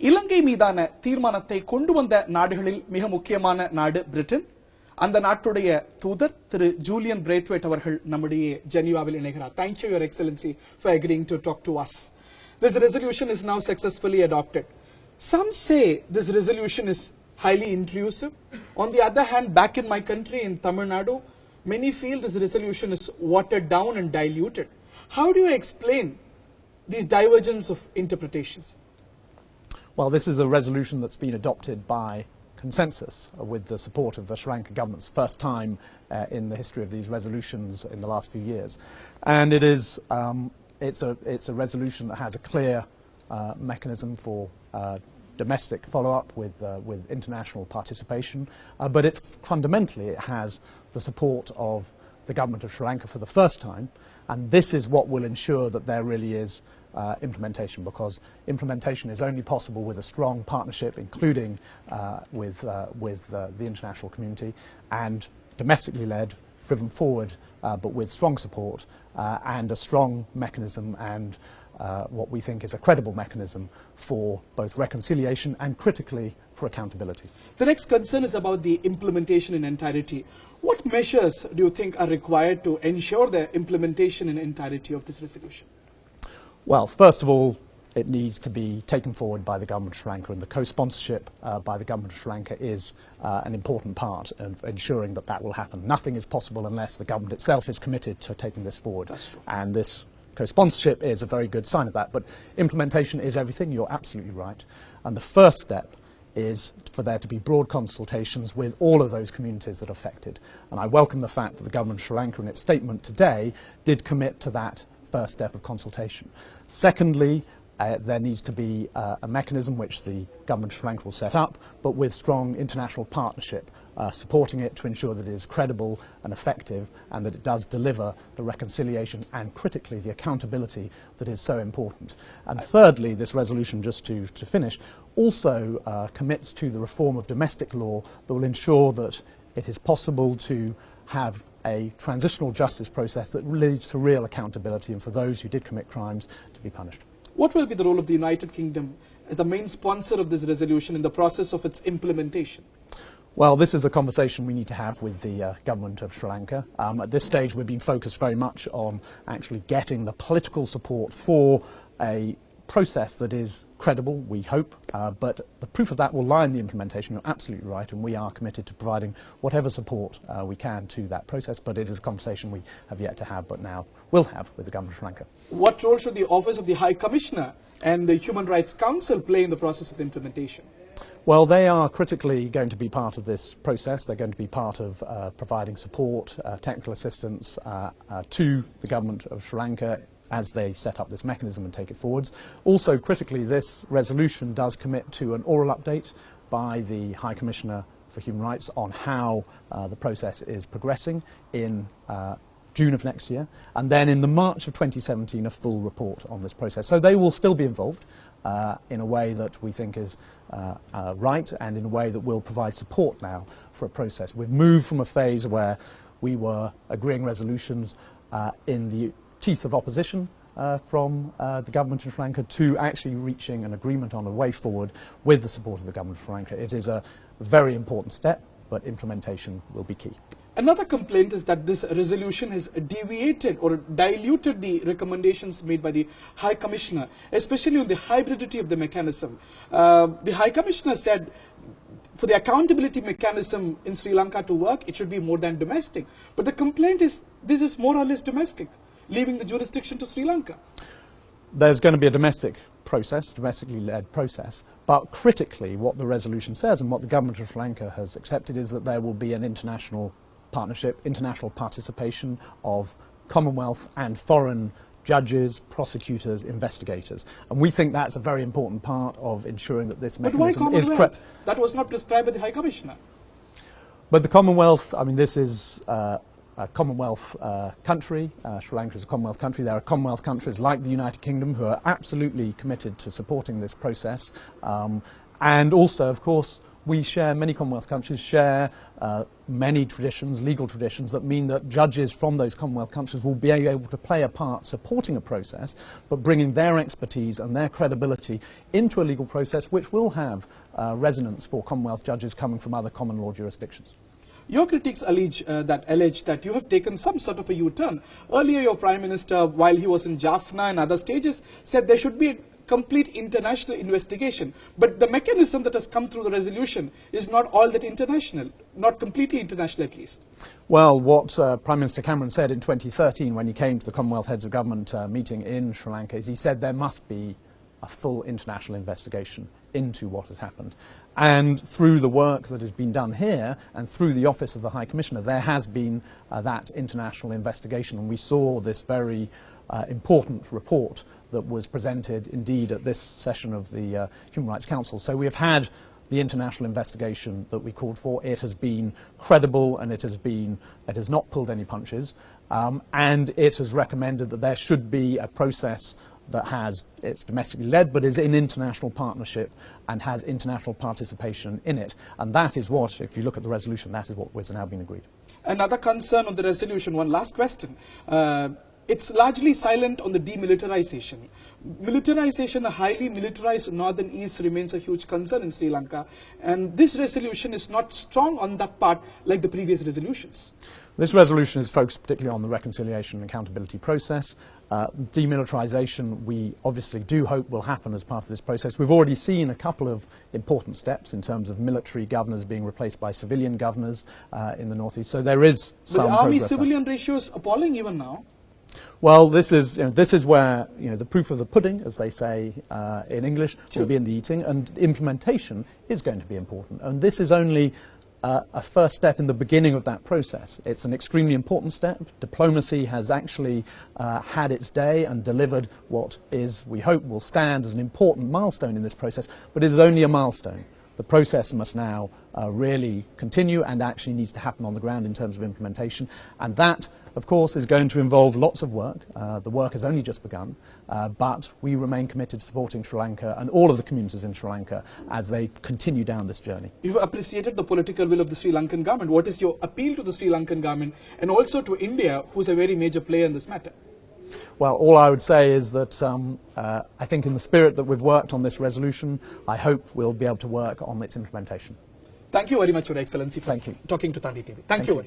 இலங்கை மீதான தீர்மானத்தை கொண்டு வந்த நாடுகளில் மிக முக்கியமான நாடு பிரிட்டன். அந்த நாட்டுடைய தூதர் திரு ஜூலியன் பிரேத்வேட் அவர்கள் நம்முடைய ஜெனீவாவில் இணைகிறார். Thank you, Your Excellency, for agreeing to talk to us. This resolution is now successfully adopted. Some say this resolution is highly intrusive. On the other hand, back in my country, in Tamil Nadu, many feel this resolution is watered down and diluted. How do you explain these divergence of interpretations? Well, this is a resolution that's been adopted by consensus with the support of the Sri Lanka government's first time in the history of these resolutions in the last few years. And it is, it's a resolution that has a clear mechanism for domestic follow-up with international participation, but fundamentally it has the support of the government of Sri Lanka for the first time, and this is what will ensure that there really is implementation, because implementation is only possible with a strong partnership, including with the international community, and domestically led, driven forward, but with strong support and a strong mechanism and what we think is a credible mechanism for both reconciliation and critically for accountability. The next concern is about the implementation in entirety. What measures do you think are required to ensure the implementation in entirety of this resolution? Well, first of all, it needs to be taken forward by the government of Sri Lanka, and the co-sponsorship by the government of Sri Lanka is an important part of ensuring that that will happen. Nothing is possible unless the government itself is committed to taking this forward. That's true. And this co-sponsorship is a very good sign of that. But implementation is everything, you're absolutely right. And the first step is for there to be broad consultations with all of those communities that are affected. And I welcome the fact that the government of Sri Lanka in its statement today did commit to that first step of consultation. Secondly, there needs to be a mechanism which the government of Sri Lanka will set up, but with strong international partnership, supporting it to ensure that it is credible and effective and that it does deliver the reconciliation and critically the accountability that is so important. And thirdly, this resolution, just to finish, also commits to the reform of domestic law that will ensure that it is possible to have a transitional justice process that leads to real accountability and for those who did commit crimes to be punished. What will be the role of the United Kingdom as the main sponsor of this resolution in the process of its implementation? Well, this is a conversation we need to have with the government of Sri Lanka. At this stage, we've been focused very much on actually getting the political support for a process that is credible, we hope, but the proof of that will lie in the implementation. You're absolutely right, and we are committed to providing whatever support we can to that process, but it is a conversation we have yet to have, but now will have with the government of Sri Lanka. What role should the Office of the High Commissioner and the Human Rights Council play in the process of implementation? Well, they are critically going to be part of this process. They're going to be part of providing support, technical assistance to the government of Sri Lanka as they set up this mechanism and take it forwards. Also, critically, this resolution does commit to an oral update by the High Commissioner for Human Rights on how the process is progressing in June of next year, and then in the March of 2017 a full report on this process. So they will still be involved in a way that we think is right and in a way that will provide support now for a process. We've moved from a phase where we were agreeing resolutions in the teeth of opposition from the government of Sri Lanka to actually reaching an agreement on a way forward with the support of the government of Sri Lanka. It is a very important step, but implementation will be key. Another complaint is that this resolution has deviated or diluted the recommendations made by the High Commissioner, especially on the hybridity of the mechanism. The High Commissioner said for the accountability mechanism in Sri Lanka to work, it should be more than domestic. But the complaint is this is more or less domestic, leaving the jurisdiction to Sri Lanka. There's going to be a domestic process, domestically led process, but critically what the resolution says and what the government of Sri Lanka has accepted is that there will be an international partnership, international participation of Commonwealth and foreign judges, prosecutors, investigators. And we think that's a very important part of ensuring that this mechanism is correct. That was not prescribed by the High Commissioner. But the Commonwealth, I mean, this is a Commonwealth country. Sri Lanka is a Commonwealth country. There are Commonwealth countries like the United Kingdom who are absolutely committed to supporting this process. And also, of course, we share, many Commonwealth countries share many traditions, legal traditions, that mean that judges from those Commonwealth countries will be able to play a part supporting a process, but bringing their expertise and their credibility into a legal process which will have resonance for Commonwealth judges coming from other common law jurisdictions. Your critics allege that you have taken some sort of a U-turn. Earlier, your Prime Minister, while he was in Jaffna and other stages, said there should be a complete international investigation. But the mechanism that has come through the resolution is not all that international, not completely international at least. Well, what Prime Minister Cameron said in 2013 when he came to the Commonwealth Heads of Government meeting in Sri Lanka is he said there must be a full international investigation into what has happened. And through the work that has been done here and through the Office of the High Commissioner, there has been that international investigation. And we saw this very important report that was presented indeed at this session of the Human Rights Council. So we have had the international investigation that we called for. It has been credible and it has not pulled any punches. And it has recommended that there should be a process that it's domestically led but is in international partnership and has international participation in it. And that is what, if you look at the resolution, that is what has now been agreed. Another concern on the resolution, one last question. It's largely silent on the demilitarization. Militarization, a highly militarized northern east remains a huge concern in Sri Lanka, and this resolution is not strong on that part like the previous resolutions. This resolution is focused particularly on the reconciliation and accountability process. Demilitarization, we obviously do hope will happen as part of this process. We've already seen a couple of important steps in terms of military governors being replaced by civilian governors in the northeast. So there is some progress. But the army-civilian ratio is appalling even now. Well, this is where the proof of the pudding, as they say in English, will be in the eating, and implementation is going to be important. And this is only a first step in the beginning of that process. It's an extremely important step. Diplomacy has actually had its day and delivered what is, we hope, will stand as an important milestone in this process, but it is only a milestone. The process must now really continue and actually needs to happen on the ground in terms of implementation. And that, of course, is going to involve lots of work. The work has only just begun, but we remain committed to supporting Sri Lanka and all of the communities in Sri Lanka as they continue down this journey. You've appreciated the political will of the Sri Lankan government. What is your appeal to the Sri Lankan government and also to India, who's a very major player in this matter? Well, all I would say is that I think in the spirit that we've worked on this resolution, I hope we'll be able to work on its implementation. Thank you very much, Your Excellency, for Thank you. talking to Tandi TV. Thank you.